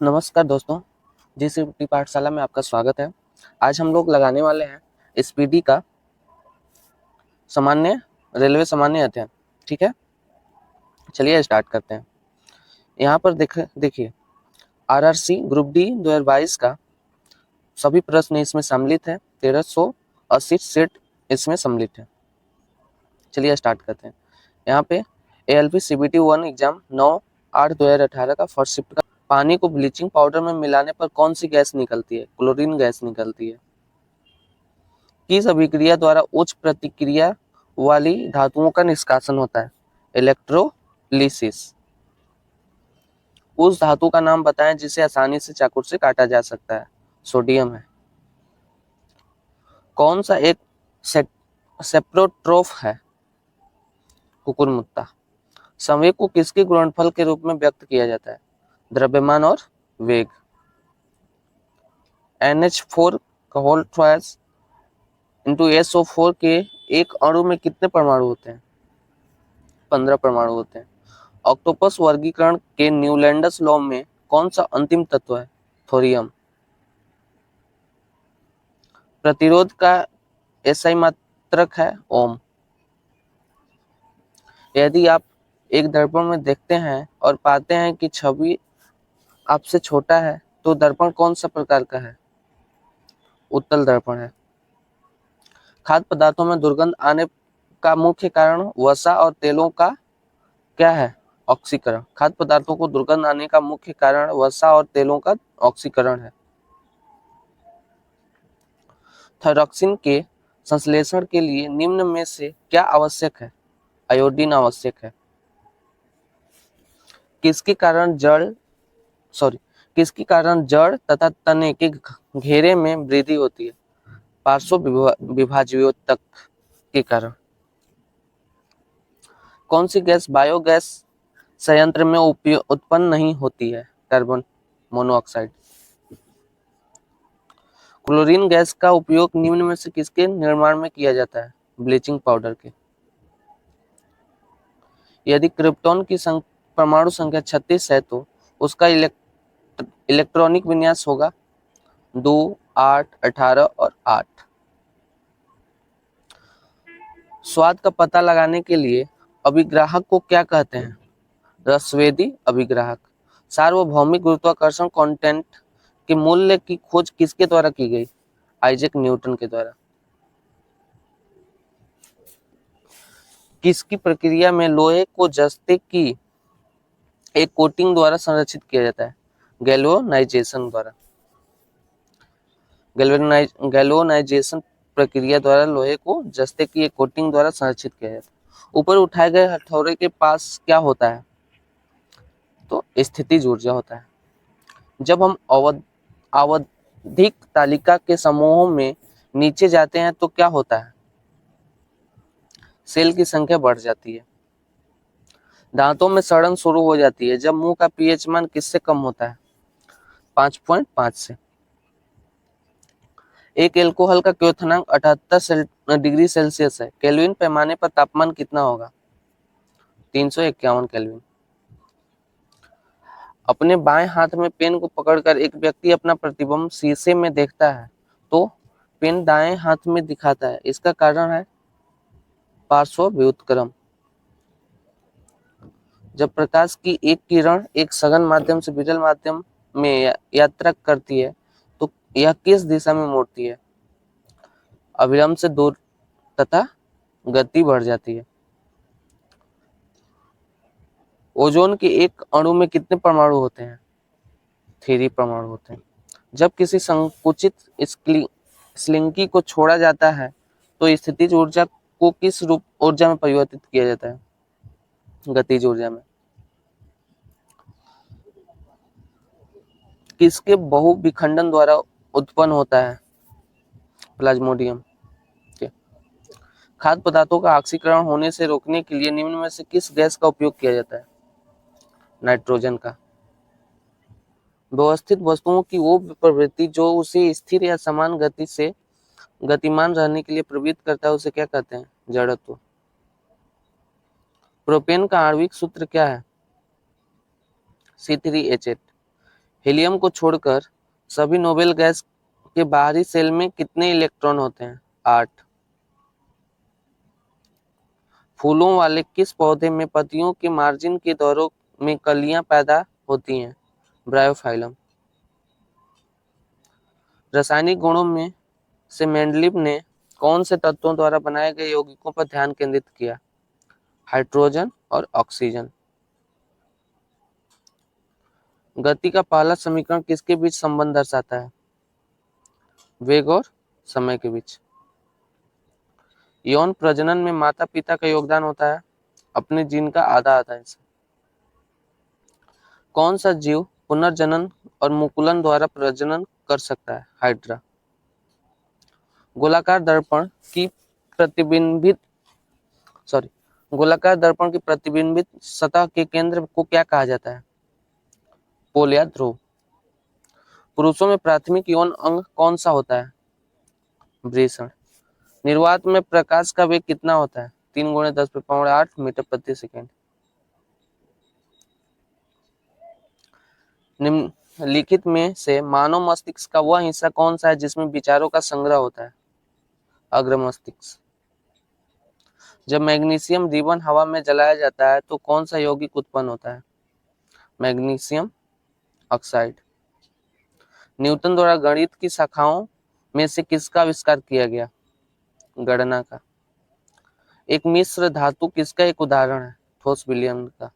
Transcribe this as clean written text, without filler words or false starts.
नमस्कार दोस्तों, जीसीपीटी पाठशाला में आपका स्वागत है। आज हम लोग लगाने वाले हैं स्पीडी का सामान्य रेलवे सामान्य अध्ययन। ठीक है, चलिए स्टार्ट करते हैं। यहाँ पर देखिए आरआरसी ग्रुप डी 2022 का सभी प्रश्न इसमें सम्मिलित है। 1380 सेट इसमें सम्मिलित है। चलिए स्टार्ट करते हैं। यहाँ पे एएलपी सीबीटी 1 एग्जाम 9/8/2018 का फर्स्ट शिफ्ट का पानी को ब्लीचिंग पाउडर में मिलाने पर कौन सी गैस निकलती है? क्लोरीन गैस निकलती है। किस अभिक्रिया द्वारा उच्च प्रतिक्रिया वाली धातुओं का निष्कासन होता है? इलेक्ट्रोलिसिस। उस धातु का नाम बताएं जिसे आसानी से चाकू से काटा जा सकता है। सोडियम है। कौन सा एक सेप्रोट्रोफ है? कुकुरमुत्ता। संवेग को किसके गुणनफल के रूप में व्यक्त किया जाता है? द्रव्यमान और वेग। NH4 का होल ट्वाइस इंटू SO4 के एक अणु में कितने परमाणु होते हैं? 15 परमाणु होते हैं। ऑक्टोपस वर्गीकरण के न्यूलैंडस लॉ में कौन सा अंतिम तत्व है? थोरियम। प्रतिरोध का SI मात्रक है ओम। यदि आप एक दर्पण में देखते हैं और पाते हैं कि छवि आपसे छोटा है तो दर्पण कौन सा प्रकार का है? उत्तल दर्पण है। खाद्य पदार्थों में दुर्गंध आने का मुख्य कारण वसा और तेलों का क्या है? ऑक्सीकरण। खाद्य पदार्थों को दुर्गंध आने का मुख्य कारण वसा और तेलों का ऑक्सीकरण है। थायरॉक्सिन के संश्लेषण के लिए निम्न में से क्या आवश्यक है? आयोडीन आवश्यक है। किसके कारण जड़ तथा तने के घेरे में वृद्धि होती है? पार्श्व विभाज्योतक के कारण। कौन सी गैस बायोगैस संयंत्र में उत्पन्न नहीं होती है? Carbon monoxide. क्लोरीन गैस का उपयोग निम्न में से किसके निर्माण में किया जाता है? ब्लीचिंग पाउडर के। यदि क्रिप्टॉन की परमाणु संख्या 36 है तो उसका इलेक्ट्रॉनिक विन्यास होगा 2, 8, 18 और 8। स्वाद का पता लगाने के लिए अभिग्राहक को क्या कहते हैं? रसवेदी अभिग्राहक। सार्वभौमिक गुरुत्वाकर्षण कांस्टेंट के मूल्य की खोज किसके द्वारा की गई? आइजैक न्यूटन के द्वारा। किसकी प्रक्रिया में लोहे को जस्ते की एक कोटिंग द्वारा संरक्षित किया जाता है? गैल्वेनाइजेशन द्वारा। गैल्वेनाइजेशन प्रक्रिया द्वारा लोहे को जस्ते की एक कोटिंग द्वारा संरक्षित किया जाता है। ऊपर उठाए गए हथौड़े के पास क्या होता है? तो स्थितिज ऊर्जा होता है। जब हम आवधिक तालिका के समूहों में नीचे जाते हैं तो क्या होता है? सेल की संख्या बढ़ जाती है। दांतों में सड़न शुरू हो जाती है जब मुंह का पीएच मान किससे कम होता है? 5.5 से। एक एल्कोहल का क्वथनांक 78 डिग्री सेल्सियस है। केल्विन पैमाने पर तापमान कितना होगा? 351 केल्विन। अपने बाएं हाथ में पेन को पकड़कर एक व्यक्ति अपना प्रतिबिंब शीशे में देखता है तो पेन दाएं हाथ में दिखाता है। इसका कारण है पार्श्व व्युत्क्रम। जब प्रकाश की एक किरण एक सघन माध्यम से विरल माध्यम में यात्रा करती है तो यह किस दिशा में मुड़ती है? अविलंब से दूर तथा गति बढ़ जाती है। ओजोन के एक अणु में कितने परमाणु होते हैं? 3 परमाणु होते हैं। जब किसी संकुचित स्लिंकी को छोड़ा जाता है तो स्थितिज ऊर्जा को किस रूप ऊर्जा में परिवर्तित किया जाता है? गतिज ऊर्जा में। किसके बहुविखंडन द्वारा उत्पन्न होता है? प्लाज्मोडियम। खाद्य पदार्थों का ऑक्सीकरण होने से रोकने के लिए निम्न में से किस गैस का उपयोग किया जाता है? नाइट्रोजन का। व्यवस्थित वस्तुओं की वो प्रवृत्ति जो उसे स्थिर या समान गति से गतिमान रहने के लिए प्रवृत्त करता है उसे क्या कहते हैं? जड़त्व। प्रोपेन का आणविक सूत्र क्या है? C3H8। हीलियम को छोड़कर सभी नोबेल गैस के बाहरी शेल में कितने इलेक्ट्रॉन होते हैं? 8। फूलों वाले किस पौधे में पत्तियों के मार्जिन के दौरों में कलियां पैदा होती हैं? ब्रायोफाइलम। रासायनिक गुणों में से मेंडलीव ने कौन से तत्वों द्वारा बनाए गए यौगिकों पर ध्यान केंद्रित किया? हाइड्रोजन और ऑक्सीजन। गति का पहला समीकरण किसके बीच संबंध दर्शाता है? वेग और समय के बीच। यौन प्रजनन में माता पिता का योगदान होता है अपने जीन का आधा हिस्सा। कौन सा जीव पुनर्जनन और मुकुलन द्वारा प्रजनन कर सकता है? हाइड्रा। गोलाकार दर्पण की प्रतिबिंबित गोलाकार दर्पण की प्रतिबिंबित सतह के केंद्र को क्या कहा जाता है? पोल या ध्रुव। पुरुषों में प्राथमिक यौन अंग कौन सा होता है? वृषण। निर्वात में प्रकाश का वेग कितना होता है? 3 × 10⁸ मीटर प्रति सेकेंड। निम्नलिखित में से मानव मस्तिष्क का वह हिस्सा कौन सा है जिसमें विचारों का संग्रह होता है? अग्र मस्तिष्क। जब मैग्नीशियम रिबन हवा में जलाया जाता है तो कौन सा यौगिक उत्पन्न होता है? Magnesium oxide. न्यूटन द्वारा गणित की शाखाओं में से किसका आविष्कार किया गया? गणना का। एक मिश्र धातु किसका एक उदाहरण है? ठोस विलयन का।